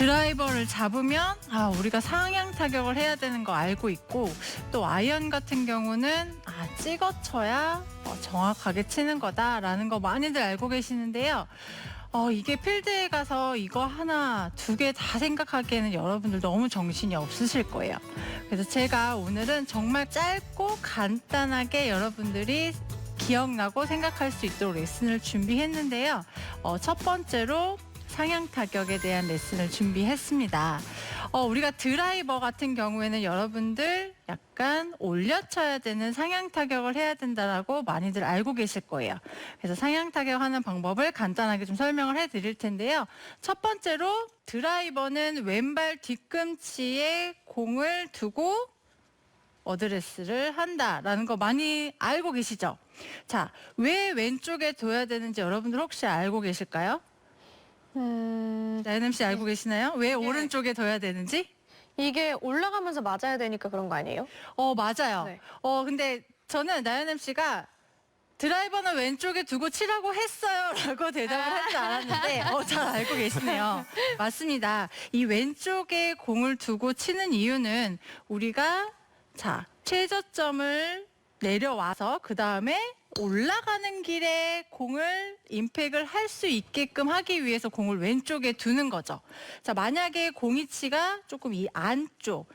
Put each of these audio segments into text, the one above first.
드라이버를 잡으면 우리가 상향 타격을 해야 되는 거 알고 있고, 또 아이언 같은 경우는 찍어 쳐야 정확하게 치는 거다라는 거 많이들 알고 계시는데요. 이게 필드에 가서 이거 하나, 두 개 다 생각하기에는 여러분들 너무 정신이 없으실 거예요. 그래서 제가 오늘은 정말 짧고 간단하게 여러분들이 기억나고 생각할 수 있도록 레슨을 준비했는데요. 첫 번째로 상향 타격에 대한 레슨을 준비했습니다. 우리가 드라이버 같은 경우에는 여러분들 약간 올려쳐야 되는 상향 타격을 해야 된다라고 많이들 알고 계실 거예요. 그래서 상향 타격하는 방법을 간단하게 좀 설명을 해드릴 텐데요. 첫 번째로 드라이버는 왼발 뒤꿈치에 공을 두고 어드레스를 한다라는 거 많이 알고 계시죠? 자, 왜 왼쪽에 둬야 되는지 여러분들 혹시 알고 계실까요? 나연음 씨 알고 계시나요? 왜 오른쪽에 둬야 되는지? 이게 올라가면서 맞아야 되니까 그런 거 아니에요? 맞아요. 네. 근데 저는 나연음 씨가 드라이버는 왼쪽에 두고 치라고 했어요 라고 대답을 할 줄 알았는데 잘 알고 계시네요. 맞습니다. 이 왼쪽에 공을 두고 치는 이유는 우리가 최저점을 내려와서 그 다음에 올라가는 길에 공을 임팩을 할 수 있게끔 하기 위해서 공을 왼쪽에 두는 거죠. 자, 만약에 공이치가 조금 이 안쪽,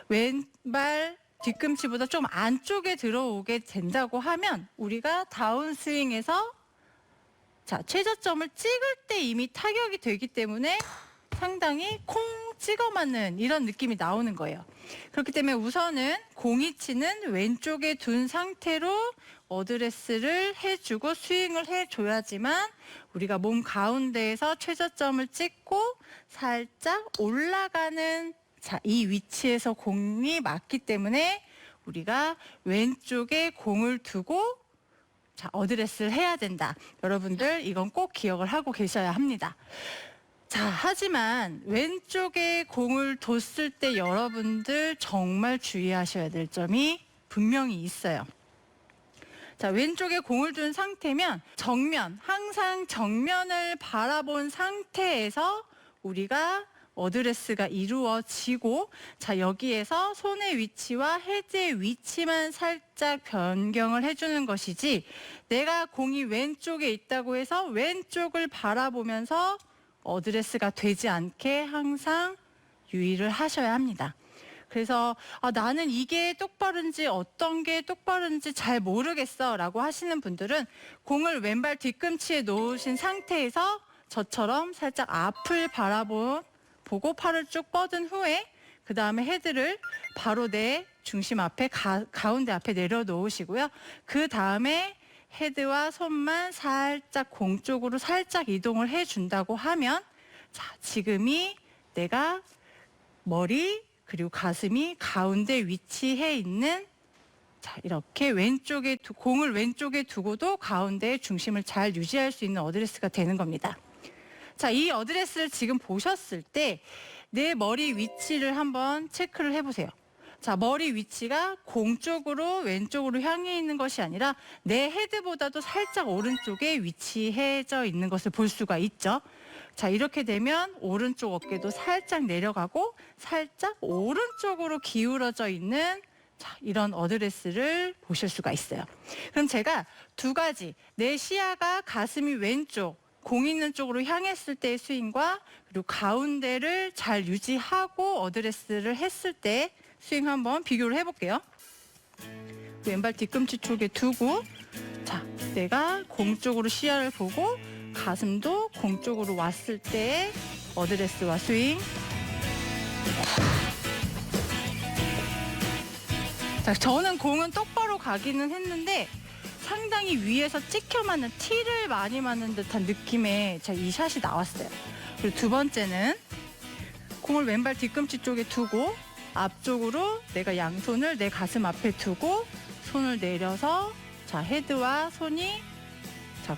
왼발 뒤꿈치보다 좀 안쪽에 들어오게 된다고 하면 우리가 다운스윙에서 최저점을 찍을 때 이미 타격이 되기 때문에 상당히 콩 찍어 맞는 이런 느낌이 나오는 거예요. 그렇기 때문에 우선은 공이치는 왼쪽에 둔 상태로 어드레스를 해주고 스윙을 해줘야지만 우리가 몸 가운데에서 최저점을 찍고 살짝 올라가는 이 위치에서 공이 맞기 때문에 우리가 왼쪽에 공을 두고 어드레스를 해야 된다. 여러분들 이건 꼭 기억을 하고 계셔야 합니다. 하지만 왼쪽에 공을 뒀을 때 여러분들 정말 주의하셔야 될 점이 분명히 있어요. 왼쪽에 공을 둔 상태면 항상 정면을 바라본 상태에서 우리가 어드레스가 이루어지고 여기에서 손의 위치와 헤드의 위치만 살짝 변경을 해주는 것이지 내가 공이 왼쪽에 있다고 해서 왼쪽을 바라보면서 어드레스가 되지 않게 항상 유의를 하셔야 합니다. 그래서 나는 이게 똑바른지 어떤 게 똑바른지 잘 모르겠어 라고 하시는 분들은 공을 왼발 뒤꿈치에 놓으신 상태에서 저처럼 살짝 앞을 보고 팔을 쭉 뻗은 후에 그 다음에 헤드를 바로 내 중심 앞에 가운데 앞에 내려놓으시고요. 그 다음에 헤드와 손만 살짝 공 쪽으로 살짝 이동을 해준다고 하면 지금이 내가 머리 그리고 가슴이 가운데 위치해 있는 이렇게 공을 왼쪽에 두고도 가운데에 중심을 잘 유지할 수 있는 어드레스가 되는 겁니다. 이 어드레스를 지금 보셨을 때 내 머리 위치를 한번 체크를 해보세요. 머리 위치가 공 쪽으로 왼쪽으로 향해 있는 것이 아니라 내 헤드보다도 살짝 오른쪽에 위치해져 있는 것을 볼 수가 있죠. 이렇게 되면 오른쪽 어깨도 살짝 내려가고 살짝 오른쪽으로 기울어져 있는 이런 어드레스를 보실 수가 있어요. 그럼 제가 두 가지, 내 시야가 가슴이 왼쪽, 공 있는 쪽으로 향했을 때의 스윙과 그리고 가운데를 잘 유지하고 어드레스를 했을 때 스윙 한번 비교를 해볼게요. 왼발 뒤꿈치 쪽에 두고 내가 공 쪽으로 시야를 보고 가슴도 공 쪽으로 왔을 때 어드레스와 스윙. 저는 공은 똑바로 가기는 했는데 상당히 위에서 찍혀 맞는 티를 많이 맞는 듯한 느낌의 이 샷이 나왔어요. 그리고 두 번째는 공을 왼발 뒤꿈치 쪽에 두고 앞쪽으로 내가 양손을 내 가슴 앞에 두고 손을 내려서 헤드와 손이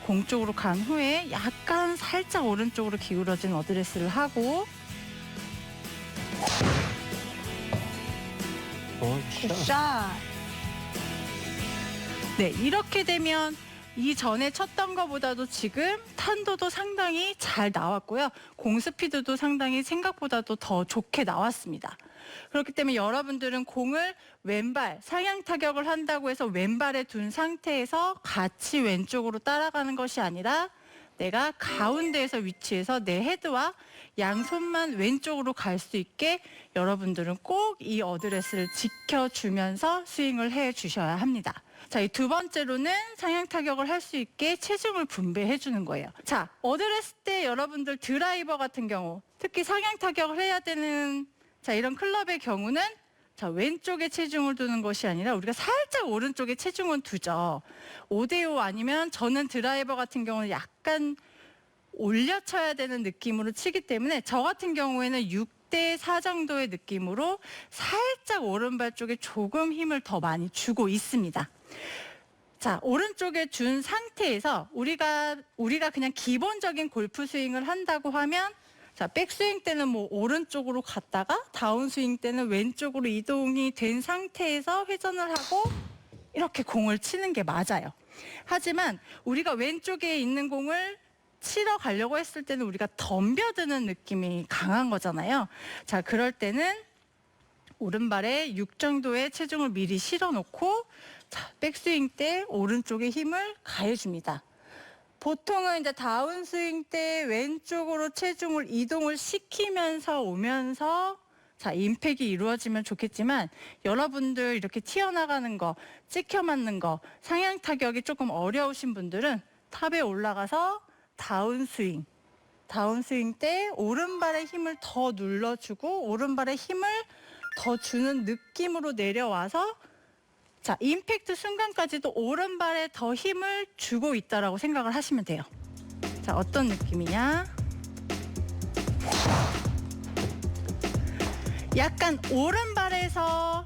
공 쪽으로 간 후에 약간 살짝 오른쪽으로 기울어진 어드레스를 하고 굿샷. 네, 이렇게 되면 이전에 쳤던 것보다도 지금 탄도도 상당히 잘 나왔고요. 공 스피드도 상당히 생각보다도 더 좋게 나왔습니다. 그렇기 때문에 여러분들은 공을 왼발, 상향 타격을 한다고 해서 왼발에 둔 상태에서 같이 왼쪽으로 따라가는 것이 아니라 내가 가운데에서 위치해서 내 헤드와 양손만 왼쪽으로 갈 수 있게 여러분들은 꼭 이 어드레스를 지켜주면서 스윙을 해주셔야 합니다. 자, 이 두 번째로는 상향 타격을 할 수 있게 체중을 분배해 주는 거예요. 자, 어드레스 때 여러분들 드라이버 같은 경우, 특히 상향 타격을 해야 되는 이런 클럽의 경우는 왼쪽에 체중을 두는 것이 아니라 우리가 살짝 오른쪽에 체중은 두죠. 5대5 아니면 저는 드라이버 같은 경우는 약간 올려쳐야 되는 느낌으로 치기 때문에 저 같은 경우에는 6대4 정도의 느낌으로 살짝 오른발 쪽에 조금 힘을 더 많이 주고 있습니다. 자, 오른쪽에 준 상태에서 우리가 그냥 기본적인 골프 스윙을 한다고 하면 백스윙 때는 오른쪽으로 갔다가 다운스윙 때는 왼쪽으로 이동이 된 상태에서 회전을 하고 이렇게 공을 치는 게 맞아요. 하지만 우리가 왼쪽에 있는 공을 치러 가려고 했을 때는 우리가 덤벼드는 느낌이 강한 거잖아요. 자, 그럴 때는 오른발에 6 정도의 체중을 미리 실어놓고 백스윙 때 오른쪽에 힘을 가해줍니다. 보통은 이제 다운스윙 때 왼쪽으로 체중을 이동을 시키면서 오면서 임팩이 이루어지면 좋겠지만 여러분들 이렇게 튀어나가는 거, 찍혀 맞는 거, 상향 타격이 조금 어려우신 분들은 탑에 올라가서 다운스윙 때 오른발에 힘을 더 눌러주고 오른발에 힘을 더 주는 느낌으로 내려와서 임팩트 순간까지도 오른발에 더 힘을 주고 있다라고 생각을 하시면 돼요. 자, 어떤 느낌이냐? 약간 오른발에서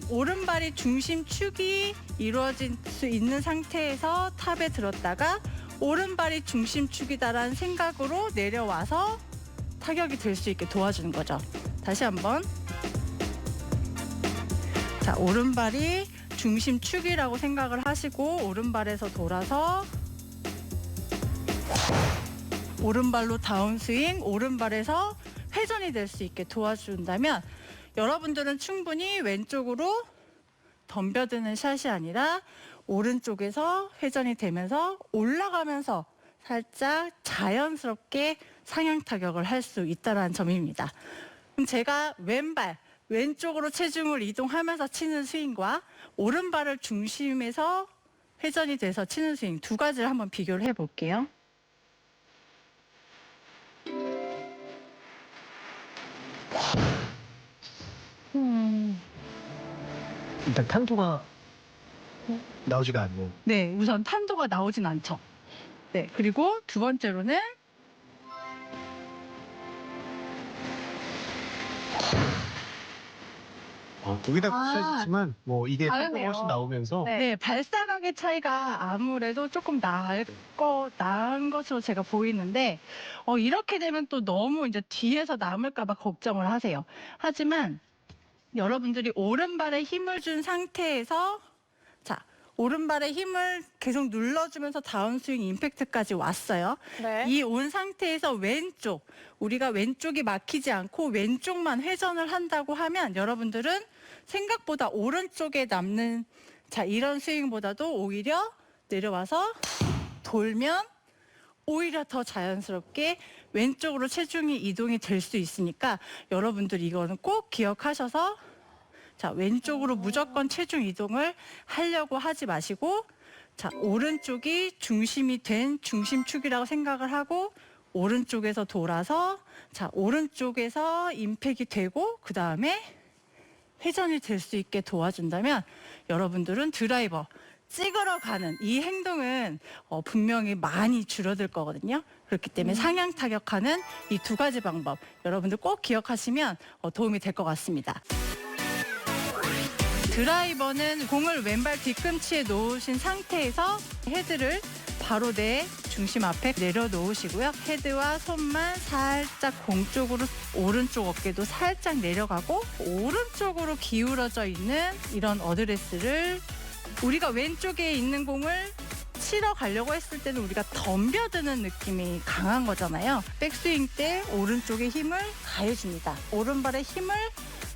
오른발이 중심축이 이루어질 수 있는 상태에서 탑에 들었다가 오른발이 중심축이다라는 생각으로 내려와서 타격이 될 수 있게 도와주는 거죠. 다시 한번. 자, 오른발이 중심축이라고 생각을 하시고 오른발에서 돌아서 오른발로 다운스윙, 오른발에서 회전이 될 수 있게 도와준다면 여러분들은 충분히 왼쪽으로 덤벼드는 샷이 아니라 오른쪽에서 회전이 되면서 올라가면서 살짝 자연스럽게 상향 타격을 할 수 있다는 점입니다. 그럼 제가 왼쪽으로 체중을 이동하면서 치는 스윙과 오른발을 중심에서 회전이 돼서 치는 스윙 두 가지를 한번 비교를 해볼게요. 일단 탄도가 나오지가 않고. 네, 우선 탄도가 나오진 않죠. 네, 그리고 두 번째로는 거기다 붙여있지만 이게 탄도가 다르네요. 훨씬 나오면서 네, 발사각의 차이가 아무래도 조금 나은 것으로 제가 보이는데 이렇게 되면 또 너무 이제 뒤에서 남을까 봐 걱정을 하세요. 하지만 여러분들이 오른발에 힘을 준 상태에서 오른발에 힘을 계속 눌러주면서 다운스윙 임팩트까지 왔어요. 네. 이 온 상태에서 우리가 왼쪽이 막히지 않고 왼쪽만 회전을 한다고 하면 여러분들은 생각보다 오른쪽에 남는 이런 스윙보다도 오히려 내려와서 돌면 오히려 더 자연스럽게 왼쪽으로 체중이 이동이 될 수 있으니까 여러분들 이거는 꼭 기억하셔서 왼쪽으로 무조건 체중 이동을 하려고 하지 마시고 오른쪽이 중심이 된 중심축이라고 생각을 하고 오른쪽에서 돌아서 오른쪽에서 임팩이 되고 그 다음에 회전이 될 수 있게 도와준다면 여러분들은 드라이버 찍으러 가는 이 행동은 분명히 많이 줄어들 거거든요. 그렇기 때문에 상향 타격하는 이 두 가지 방법 여러분들 꼭 기억하시면 도움이 될 것 같습니다. 드라이버는 공을 왼발 뒤꿈치에 놓으신 상태에서 헤드를 바로 내 중심 앞에 내려놓으시고요. 헤드와 손만 살짝 공 쪽으로 오른쪽 어깨도 살짝 내려가고 오른쪽으로 기울어져 있는 이런 어드레스를 우리가 왼쪽에 있는 공을 치러 가려고 했을 때는 우리가 덤벼드는 느낌이 강한 거잖아요. 백스윙 때 오른쪽에 힘을 가해줍니다. 오른발에 힘을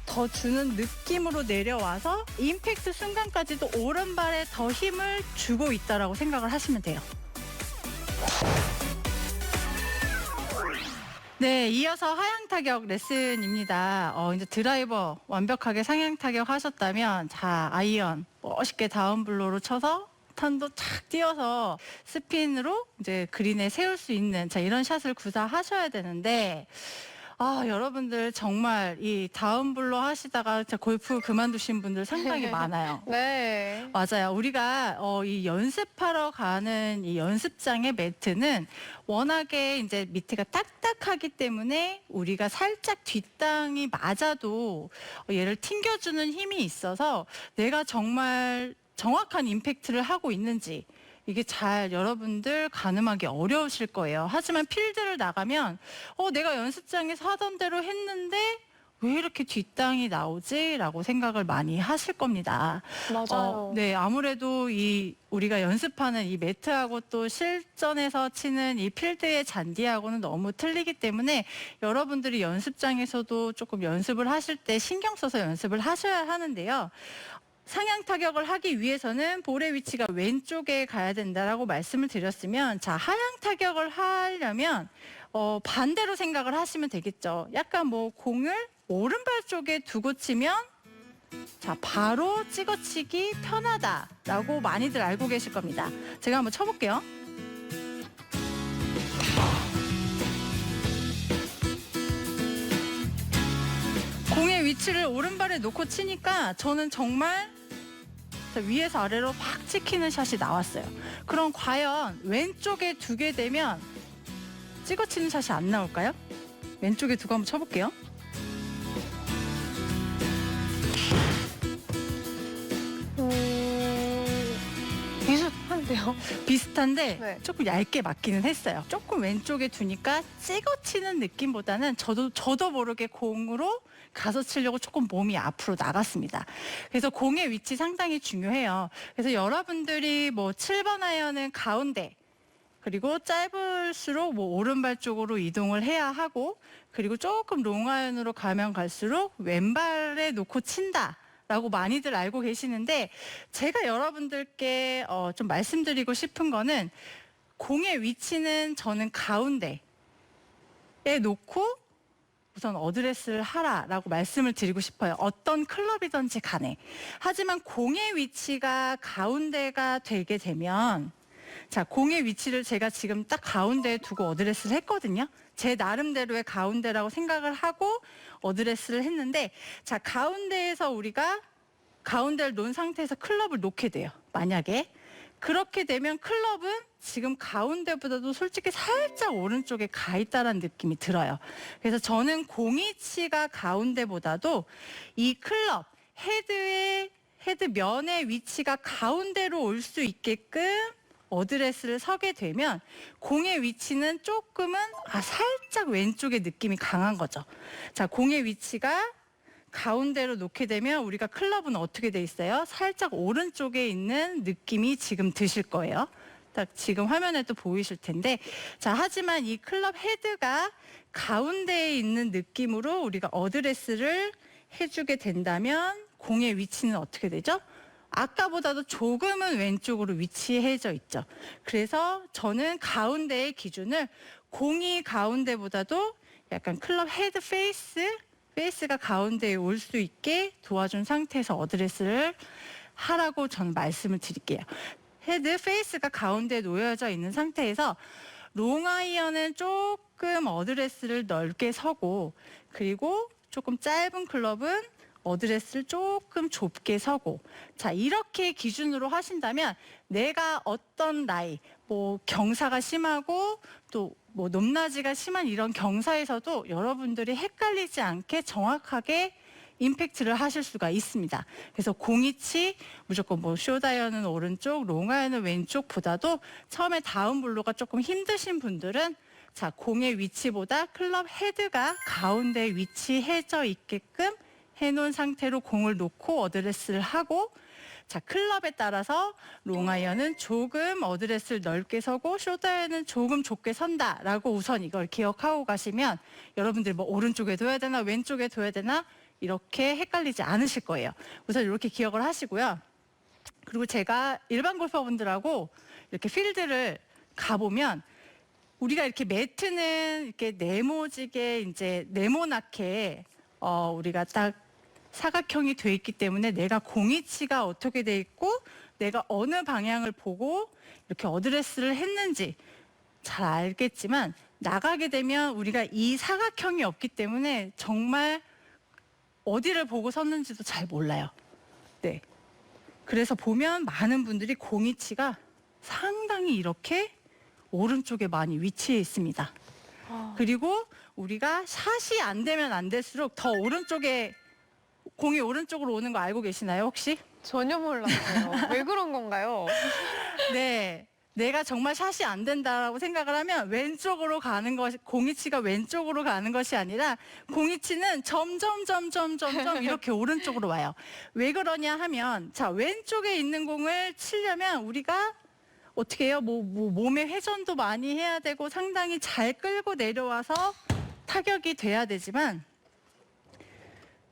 더 주는 느낌으로 내려와서 임팩트 순간까지도 오른발에 더 힘을 주고 있다라고 생각을 하시면 돼요. 네, 이어서 하향 타격 레슨입니다. 이제 드라이버 완벽하게 상향 타격 하셨다면, 자, 아이언 멋있게 다운블로로 쳐서 턴도 착 띄워서 스핀으로 이제 그린에 세울 수 있는, 자, 이런 샷을 구사하셔야 되는데, 여러분들 정말 이 다운블로 하시다가 골프 그만두신 분들 상당히 많아요. 네. 맞아요. 우리가 이 연습하러 가는 이 연습장의 매트는 워낙에 이제 밑에가 딱딱하기 때문에 우리가 살짝 뒷땅이 맞아도 얘를 튕겨주는 힘이 있어서 내가 정말 정확한 임팩트를 하고 있는지 이게 잘 여러분들 가늠하기 어려우실 거예요. 하지만 필드를 나가면 내가 연습장에서 하던 대로 했는데 왜 이렇게 뒷땅이 나오지? 라고 생각을 많이 하실 겁니다. 맞아요. 네, 아무래도 우리가 연습하는 이 매트하고 또 실전에서 치는 이 필드의 잔디하고는 너무 틀리기 때문에 여러분들이 연습장에서도 조금 연습을 하실 때 신경 써서 연습을 하셔야 하는데요. 상향 타격을 하기 위해서는 볼의 위치가 왼쪽에 가야 된다라고 말씀을 드렸으면, 자, 하향 타격을 하려면 반대로 생각을 하시면 되겠죠. 약간 공을 오른발 쪽에 두고 치면, 자, 바로 찍어치기 편하다라고 많이들 알고 계실 겁니다. 제가 한번 쳐볼게요. 공의 위치를 오른발에 놓고 치니까 저는 정말 위에서 아래로 팍 찍히는 샷이 나왔어요. 그럼 과연 왼쪽에 두게 되면 찍어치는 샷이 안 나올까요? 왼쪽에 두고 한번 쳐볼게요. 비슷한데요? 비슷한데 네. 조금 얇게 맞기는 했어요. 조금 왼쪽에 두니까 찍어치는 느낌보다는 저도 모르게 공으로 가서 치려고 조금 몸이 앞으로 나갔습니다. 그래서 공의 위치 상당히 중요해요. 그래서 여러분들이 7번 아이언은 가운데, 그리고 짧을수록 오른발 쪽으로 이동을 해야 하고, 그리고 조금 롱 아이언으로 가면 갈수록 왼발에 놓고 친다 라고 많이들 알고 계시는데, 제가 여러분들께 좀 말씀드리고 싶은 거는, 공의 위치는 저는 가운데에 놓고 우선 어드레스를 하라라고 말씀을 드리고 싶어요. 어떤 클럽이든지 간에. 하지만 공의 위치가 가운데가 되게 되면, 자, 공의 위치를 제가 지금 딱 가운데에 두고 어드레스를 했거든요. 제 나름대로의 가운데라고 생각을 하고 어드레스를 했는데, 자, 가운데에서 우리가 가운데를 놓은 상태에서 클럽을 놓게 돼요. 만약에. 그렇게 되면 클럽은 지금 가운데보다도 솔직히 살짝 오른쪽에 가 있다는 느낌이 들어요. 그래서 저는 공이치가 가운데보다도 이 클럽, 헤드 면의 위치가 가운데로 올 수 있게끔 어드레스를 서게 되면 공의 위치는 조금은 살짝 왼쪽에 느낌이 강한 거죠. 자, 공의 위치가 가운데로 놓게 되면 우리가 클럽은 어떻게 돼 있어요? 살짝 오른쪽에 있는 느낌이 지금 드실 거예요. 딱 지금 화면에도 보이실 텐데, 자, 하지만 이 클럽 헤드가 가운데에 있는 느낌으로 우리가 어드레스를 해주게 된다면 공의 위치는 어떻게 되죠? 아까보다도 조금은 왼쪽으로 위치해져 있죠. 그래서 저는 가운데의 기준을 공이 가운데보다도 약간 클럽 헤드 페이스가 가운데에 올 수 있게 도와준 상태에서 어드레스를 하라고 저는 말씀을 드릴게요. 헤드 페이스가 가운데에 놓여져 있는 상태에서 롱아이언은 조금 어드레스를 넓게 서고, 그리고 조금 짧은 클럽은 어드레스를 조금 좁게 서고, 자, 이렇게 기준으로 하신다면 내가 어떤 나이, 경사가 심하고 또 높낮이가 심한 이런 경사에서도 여러분들이 헷갈리지 않게 정확하게 임팩트를 하실 수가 있습니다. 그래서 공이치 무조건 숏아이언은 오른쪽, 롱아이언은 왼쪽보다도 처음에 다운블로가 조금 힘드신 분들은, 자, 공의 위치보다 클럽 헤드가 가운데에 위치해져 있게끔 해놓은 상태로 공을 놓고 어드레스를 하고, 자, 클럽에 따라서 롱아이언은 조금 어드레스를 넓게 서고 숄더아이언은 조금 좁게 선다라고 우선 이걸 기억하고 가시면 여러분들 뭐 오른쪽에 둬야 되나 왼쪽에 둬야 되나 이렇게 헷갈리지 않으실 거예요. 우선 이렇게 기억을 하시고요. 그리고 제가 일반 골퍼분들하고 이렇게 필드를 가보면 우리가 이렇게 매트는 이렇게 네모지게 이제 네모나게 우리가 딱 사각형이 돼 있기 때문에 내가 공이치가 어떻게 돼 있고 내가 어느 방향을 보고 이렇게 어드레스를 했는지 잘 알겠지만 나가게 되면 우리가 이 사각형이 없기 때문에 정말 어디를 보고 섰는지도 잘 몰라요. 네. 그래서 보면 많은 분들이 공이치가 상당히 이렇게 오른쪽에 많이 위치해 있습니다. 그리고 우리가 샷이 안 되면 안 될수록 더 오른쪽에 공이 오른쪽으로 오는 거 알고 계시나요, 혹시? 전혀 몰랐어요. 왜 그런 건가요? 네. 내가 정말 샷이 안 된다라고 생각을 하면 왼쪽으로 가는 것이 공이치가 왼쪽으로 가는 것이 아니라 공이치는 점점 이렇게 오른쪽으로 와요. 왜 그러냐 하면 자, 왼쪽에 있는 공을 치려면 우리가 어떻게 해요? 몸의 회전도 많이 해야 되고 상당히 잘 끌고 내려와서 타격이 돼야 되지만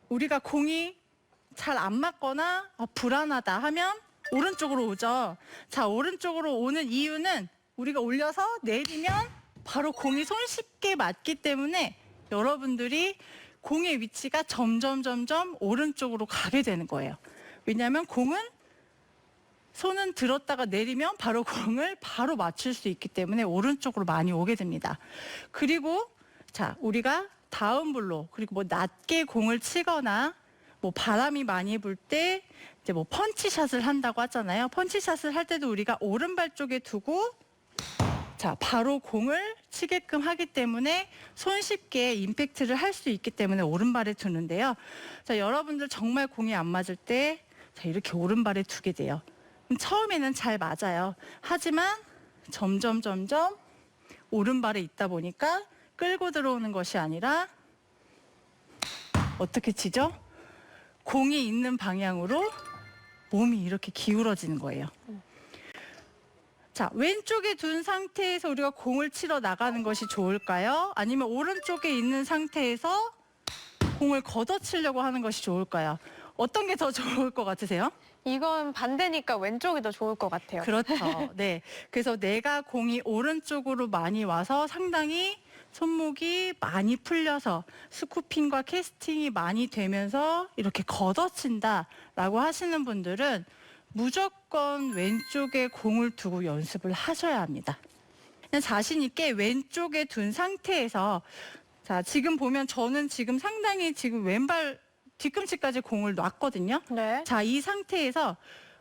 우리가 공이 잘 안 맞거나 불안하다 하면 오른쪽으로 오죠. 자, 오른쪽으로 오는 이유는 우리가 올려서 내리면 바로 공이 손쉽게 맞기 때문에 여러분들이 공의 위치가 점점 오른쪽으로 가게 되는 거예요. 왜냐하면 공은 손은 들었다가 내리면 바로 공을 바로 맞출 수 있기 때문에 오른쪽으로 많이 오게 됩니다. 그리고 자, 우리가 다운블로 그리고 뭐 낮게 공을 치거나 뭐 바람이 많이 불 때 이제 뭐 펀치샷을 한다고 하잖아요. 펀치샷을 할 때도 우리가 오른발 쪽에 두고 자, 바로 공을 치게끔 하기 때문에 손쉽게 임팩트를 할 수 있기 때문에 오른발에 두는데요. 자, 여러분들 정말 공이 안 맞을 때 자, 이렇게 오른발에 두게 돼요. 처음에는 잘 맞아요. 하지만 점점 오른발에 있다 보니까 끌고 들어오는 것이 아니라 어떻게 치죠? 공이 있는 방향으로 몸이 이렇게 기울어지는 거예요. 자, 왼쪽에 둔 상태에서 우리가 공을 치러 나가는 것이 좋을까요? 아니면 오른쪽에 있는 상태에서 공을 걷어치려고 하는 것이 좋을까요? 어떤 게 더 좋을 것 같으세요? 이건 반대니까 왼쪽이 더 좋을 것 같아요. 그렇죠. 네. 그래서 내가 공이 오른쪽으로 많이 와서 상당히 손목이 많이 풀려서 스쿠핑과 캐스팅이 많이 되면서 이렇게 걷어친다라고 하시는 분들은 무조건 왼쪽에 공을 두고 연습을 하셔야 합니다. 그냥 자신 있게 왼쪽에 둔 상태에서 자, 지금 보면 저는 지금 상당히 지금 왼발 뒤꿈치까지 공을 놨거든요. 네. 자, 이 상태에서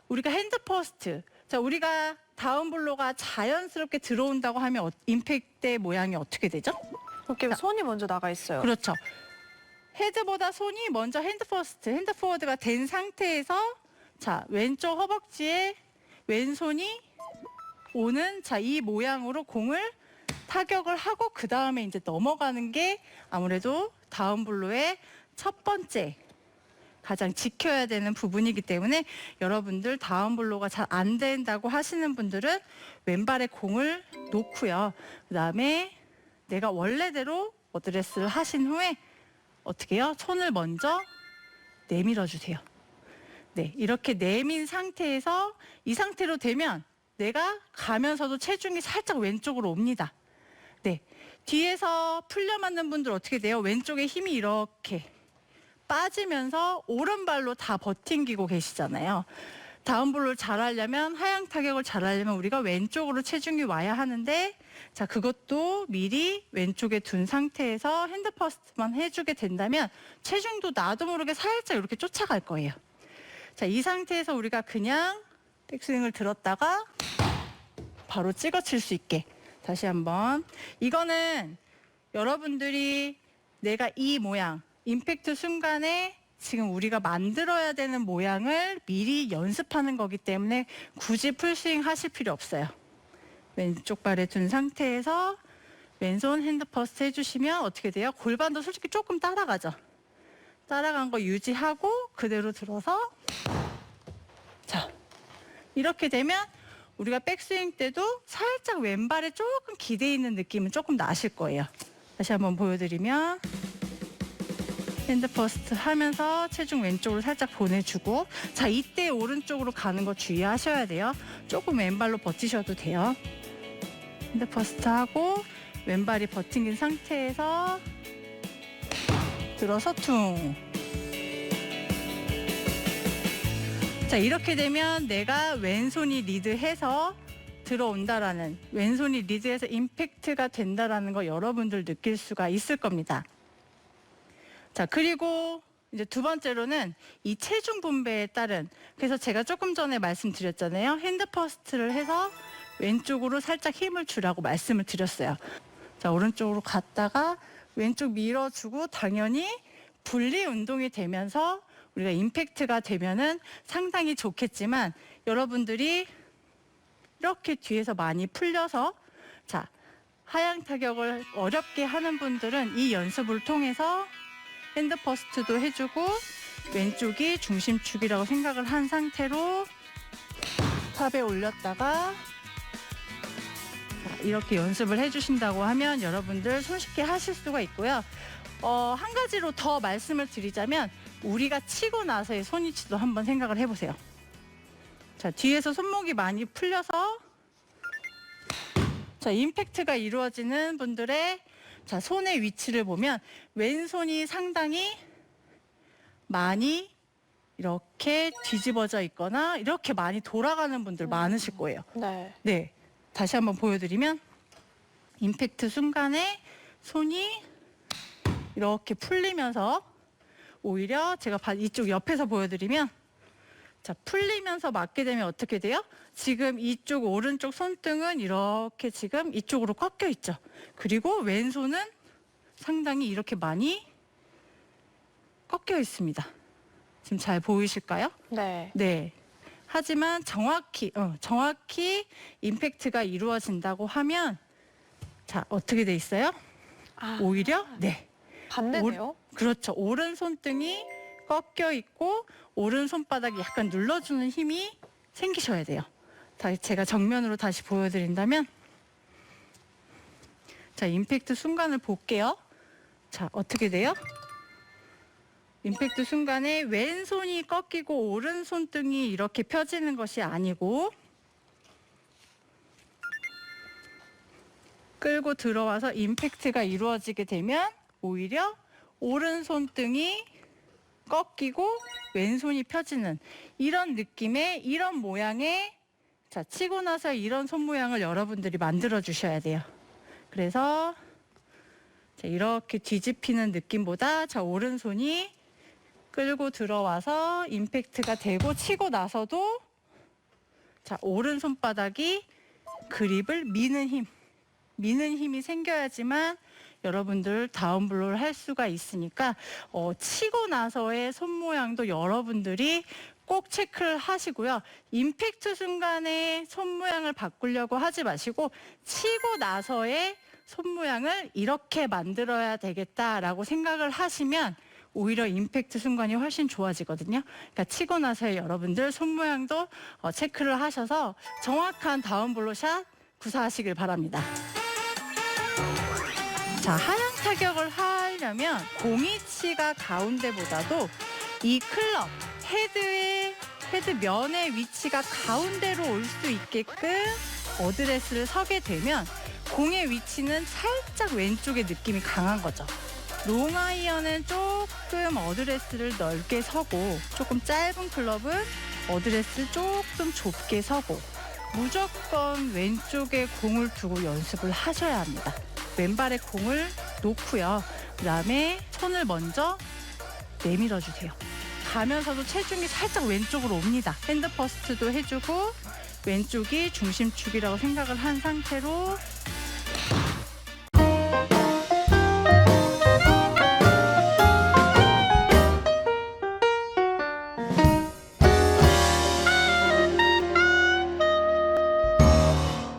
우리가 핸드 퍼스트. 자, 우리가 다운블로가 자연스럽게 들어온다고 하면 임팩트의 모양이 어떻게 되죠? 이렇게 손이 먼저 나가 있어요. 그렇죠. 헤드보다 손이 먼저 핸드 퍼스트, 핸드 포워드가 된 상태에서 자, 왼쪽 허벅지에 왼손이 오는 자, 이 모양으로 공을 타격을 하고 그 다음에 이제 넘어가는 게 아무래도 다운블로의 첫 번째 가장 지켜야 되는 부분이기 때문에 여러분들 다운블로가 잘 안 된다고 하시는 분들은 왼발에 공을 놓고요. 그 다음에 내가 원래대로 어드레스를 하신 후에 어떻게 해요? 손을 먼저 내밀어 주세요. 네, 이렇게 내민 상태에서 이 상태로 되면 내가 가면서도 체중이 살짝 왼쪽으로 옵니다. 네, 뒤에서 풀려 맞는 분들 어떻게 돼요? 왼쪽에 힘이 이렇게 빠지면서 오른발로 다 버팅기고 계시잖아요. 다운블로를 잘하려면 하향 타격을 잘하려면 우리가 왼쪽으로 체중이 와야 하는데 자, 그것도 미리 왼쪽에 둔 상태에서 핸드 퍼스트만 해주게 된다면 체중도 나도 모르게 살짝 이렇게 쫓아갈 거예요. 자, 이 상태에서 우리가 그냥 백스윙을 들었다가 바로 찍어칠 수 있게 다시 한번 이거는 여러분들이 내가 이 모양 임팩트 순간에 지금 우리가 만들어야 되는 모양을 미리 연습하는 거기 때문에 굳이 풀스윙 하실 필요 없어요. 왼쪽 발에 둔 상태에서 왼손 핸드 퍼스트 해주시면 어떻게 돼요? 골반도 솔직히 조금 따라가죠. 따라간 거 유지하고 그대로 들어서 자, 이렇게 되면 우리가 백스윙 때도 살짝 왼발에 조금 기대 있는 느낌은 조금 나실 거예요. 다시 한번 보여드리면 핸드 퍼스트 하면서 체중 왼쪽으로 살짝 보내주고, 자, 이때 오른쪽으로 가는 거 주의하셔야 돼요. 조금 왼발로 버티셔도 돼요. 핸드 퍼스트 하고 왼발이 버틴 상태에서 들어서 퉁. 자, 이렇게 되면 내가 왼손이 리드해서 들어온다라는, 왼손이 리드해서 임팩트가 된다라는 거 여러분들 느낄 수가 있을 겁니다. 자, 그리고 이제 두 번째로는 이 체중 분배에 따른, 그래서 제가 조금 전에 말씀드렸잖아요. 핸드 퍼스트를 해서 왼쪽으로 살짝 힘을 주라고 말씀을 드렸어요. 자, 오른쪽으로 갔다가 왼쪽 밀어주고, 당연히 분리 운동이 되면서 우리가 임팩트가 되면은 상당히 좋겠지만, 여러분들이 이렇게 뒤에서 많이 풀려서, 자, 하향 타격을 어렵게 하는 분들은 이 연습을 통해서 핸드 퍼스트도 해주고 왼쪽이 중심축이라고 생각을 한 상태로 탑에 올렸다가, 자, 이렇게 연습을 해주신다고 하면 여러분들 손쉽게 하실 수가 있고요. 한 가지로 더 말씀을 드리자면, 우리가 치고 나서의 손위치도 한번 생각을 해보세요. 자, 뒤에서 손목이 많이 풀려서, 자, 임팩트가 이루어지는 분들의, 자, 손의 위치를 보면 왼손이 상당히 많이 이렇게 뒤집어져 있거나 이렇게 많이 돌아가는 분들 많으실 거예요. 네. 네, 다시 한번 보여드리면 임팩트 순간에 손이 이렇게 풀리면서, 오히려 제가 이쪽 옆에서 보여드리면, 자, 풀리면서 맞게 되면 어떻게 돼요? 지금 이쪽 오른쪽 손등은 이렇게 지금 이쪽으로 꺾여 있죠. 그리고 왼손은 상당히 이렇게 많이 꺾여 있습니다. 지금 잘 보이실까요? 네. 네. 하지만 정확히 임팩트가 이루어진다고 하면, 자, 어떻게 돼 있어요? 오히려, 네. 반대네요. 그렇죠. 오른 손등이 꺾여 있고 오른 손바닥이 약간 눌러주는 힘이 생기셔야 돼요. 제가 정면으로 다시 보여드린다면, 자, 임팩트 순간을 볼게요. 자, 어떻게 돼요? 임팩트 순간에 왼손이 꺾이고 오른 손등이 이렇게 펴지는 것이 아니고, 끌고 들어와서 임팩트가 이루어지게 되면 오히려 오른 손등이 꺾이고 왼손이 펴지는 이런 느낌의, 이런 모양의, 자, 치고 나서 이런 손 모양을 여러분들이 만들어 주셔야 돼요. 그래서 자, 이렇게 뒤집히는 느낌보다, 자, 오른손이 끌고 들어와서 임팩트가 되고, 치고 나서도, 자, 오른 손바닥이 그립을 미는 힘이 생겨야지만 여러분들 다운블로우를 할 수가 있으니까, 치고 나서의 손 모양도 여러분들이 꼭 체크를 하시고요. 임팩트 순간에 손 모양을 바꾸려고 하지 마시고, 치고 나서의 손 모양을 이렇게 만들어야 되겠다라고 생각을 하시면 오히려 임팩트 순간이 훨씬 좋아지거든요. 그러니까 치고 나서의 여러분들 손 모양도 체크를 하셔서 정확한 다운블로우 샷 구사하시길 바랍니다. 자, 하향 타격을 하려면 공이치가 가운데보다도 이 클럽 헤드 면의 위치가 가운데로 올 수 있게끔 어드레스를 서게 되면 공의 위치는 살짝 왼쪽의 느낌이 강한 거죠. 롱아이언은 조금 어드레스를 넓게 서고, 조금 짧은 클럽은 어드레스를 조금 좁게 서고, 무조건 왼쪽에 공을 두고 연습을 하셔야 합니다. 왼발에 공을 놓고요. 그 다음에 손을 먼저 내밀어 주세요. 가면서도 체중이 살짝 왼쪽으로 옵니다. 핸드 퍼스트도 해주고 왼쪽이 중심축이라고 생각을 한 상태로